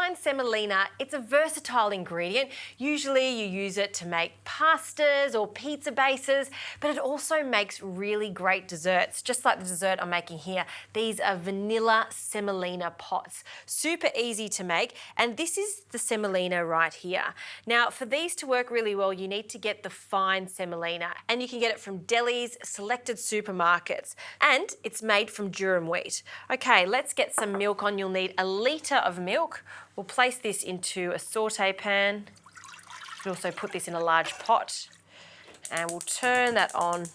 fine semolina, it's a versatile ingredient. Usually you use it to make pastas or pizza bases, but it also makes really great desserts, just like the dessert I'm making here. These are vanilla semolina pots. Super easy to make, and this is the semolina right here. Now, for these to work really well, you need to get the fine semolina, and you can get it from delis, selected supermarkets, and it's made from durum wheat. Okay, let's get some milk on. You'll need a litre of milk. We'll place this into a saute pan. We'll also put this in a large pot, and we'll turn that on.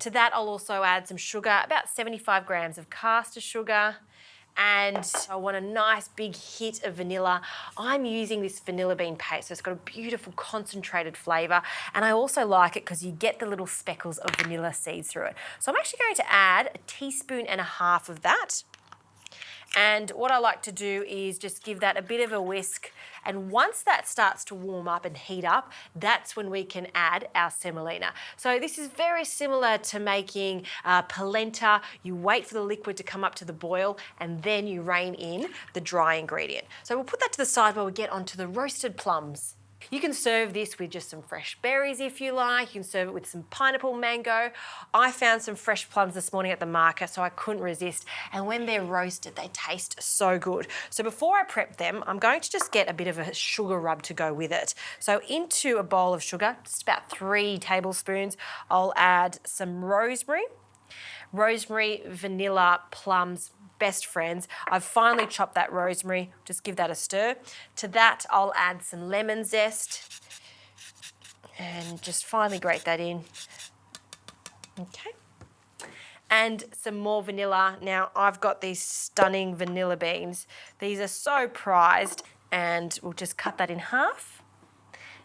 To that, I'll also add some sugar, about 75 grams of caster sugar, and I want a nice big hit of vanilla. I'm using this vanilla bean paste, so it's got a beautiful concentrated flavour, and I also like it because you get the little speckles of vanilla seeds through it. So I'm actually going to add 1.5 teaspoons of that. And what I like to do is just give that a bit of a whisk, and once that starts to warm up and heat up, that's when we can add our semolina. So this is very similar to making polenta. You wait for the liquid to come up to the boil, and then you rein in the dry ingredient. So we'll put that to the side while we get onto the roasted plums. You can serve this with just some fresh berries if you like. You can serve it with some pineapple mango. I found some fresh plums this morning at the market, so I couldn't resist. And when they're roasted, they taste so good. So before I prep them, I'm going to just get a bit of a sugar rub to go with it. So into a bowl of sugar, just about 3 tablespoons, I'll add some rosemary. Rosemary, vanilla, plums, best friends. I've finely chopped that rosemary, just give that a stir. To that, I'll add some lemon zest and just finely grate that in. Okay. And some more vanilla. Now, I've got these stunning vanilla beans. These are so prized, and we'll just cut that in half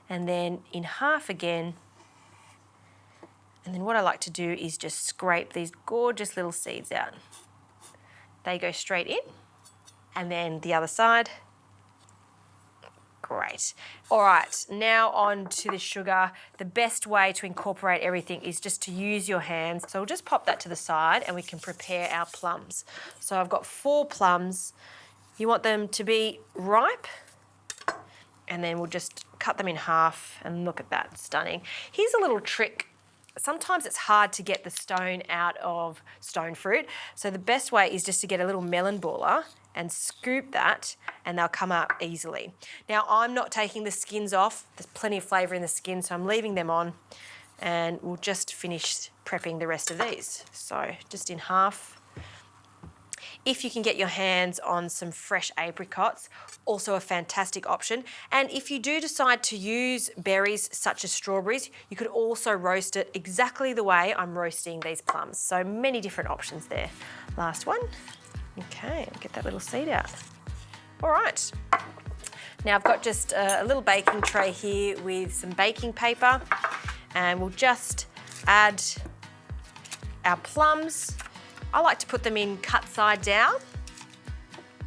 and then in half again. And then what I like to do is just scrape these gorgeous little seeds out. They go straight in, and then the other side. Great. All right, now on to the sugar. The best way to incorporate everything is just to use your hands. So we'll just pop that to the side and we can prepare our plums. So I've got 4 plums. You want them to be ripe, and then we'll just cut them in half, and look at that, stunning. Here's a little trick. Sometimes it's hard to get the stone out of stone fruit. So the best way is just to get a little melon baller and scoop that, and they'll come out easily. Now, I'm not taking the skins off. There's plenty of flavour in the skin, so I'm leaving them on, and we'll just finish prepping the rest of these. So just in half. If you can get your hands on some fresh apricots, also a fantastic option. And if you do decide to use berries such as strawberries, you could also roast it exactly the way I'm roasting these plums. So many different options there. Last one. Okay, get that little seed out. All right. Now I've got just a little baking tray here with some baking paper, and we'll just add our plums. I like to put them in cut side down.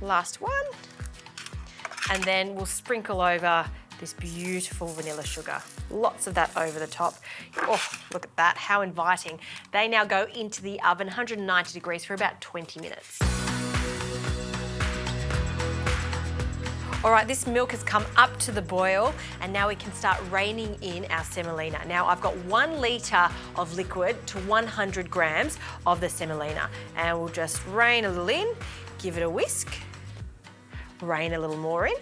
Last one. And then we'll sprinkle over this beautiful vanilla sugar. Lots of that over the top. Oh, look at that, how inviting. They now go into the oven, 190 degrees for about 20 minutes. All right, this milk has come up to the boil, and now we can start reining in our semolina. Now, I've got 1 litre of liquid to 100 grams of the semolina, and we'll just rain a little in, give it a whisk, rain a little more in.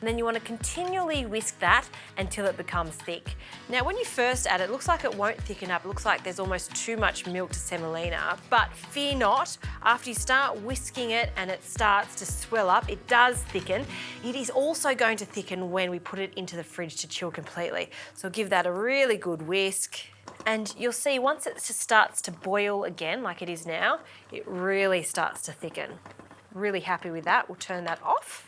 And then you want to continually whisk that until it becomes thick. Now, when you first add it, it looks like it won't thicken up. It looks like there's almost too much milk to semolina, but fear not. After you start whisking it and it starts to swell up, it does thicken. It is also going to thicken when we put it into the fridge to chill completely. So give that a really good whisk. And you'll see once it just starts to boil again, like it is now, it really starts to thicken. Really happy with that. We'll turn that off.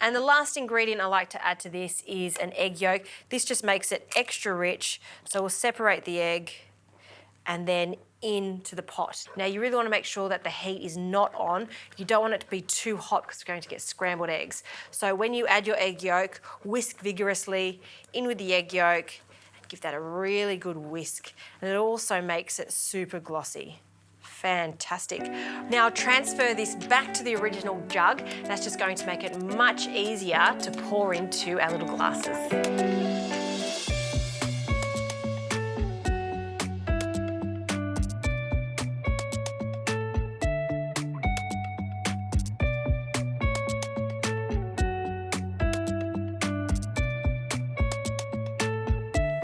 And the last ingredient I like to add to this is an egg yolk. This just makes it extra rich. So we'll separate the egg and then into the pot. Now you really want to make sure that the heat is not on. You don't want it to be too hot because we're going to get scrambled eggs. So when you add your egg yolk, whisk vigorously in with the egg yolk, and give that a really good whisk. And it also makes it super glossy. Fantastic. Now transfer this back to the original jug. That's just going to make it much easier to pour into our little glasses.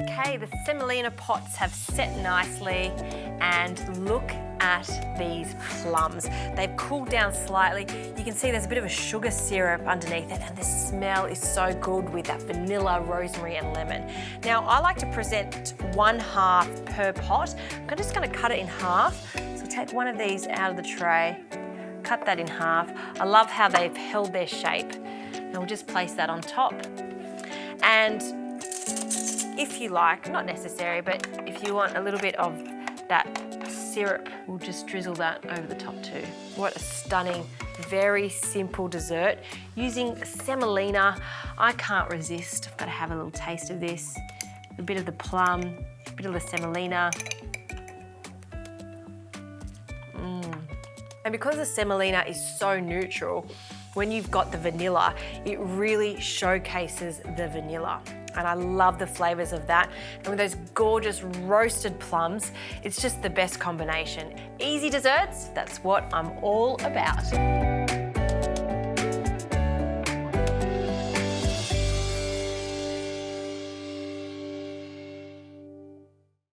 Okay, the semolina pots have set nicely, and look at these plums. They've cooled down slightly. You can see there's a bit of a sugar syrup underneath it, and the smell is so good with that vanilla, rosemary and lemon. Now I like to present 1/2 per pot. I'm just going to cut it in half. So take one of these out of the tray, cut that in half. I love how they've held their shape, and we'll just place that on top. And if you like, not necessary, but if you want a little bit of that syrup, we'll just drizzle that over the top too. What a stunning, very simple dessert. Using semolina, I can't resist. I've got to have a little taste of this. A bit of the plum, a bit of the semolina. And because the semolina is so neutral, when you've got the vanilla, it really showcases the vanilla. And I love the flavors of that. And with those gorgeous roasted plums, it's just the best combination. Easy desserts, that's what I'm all about.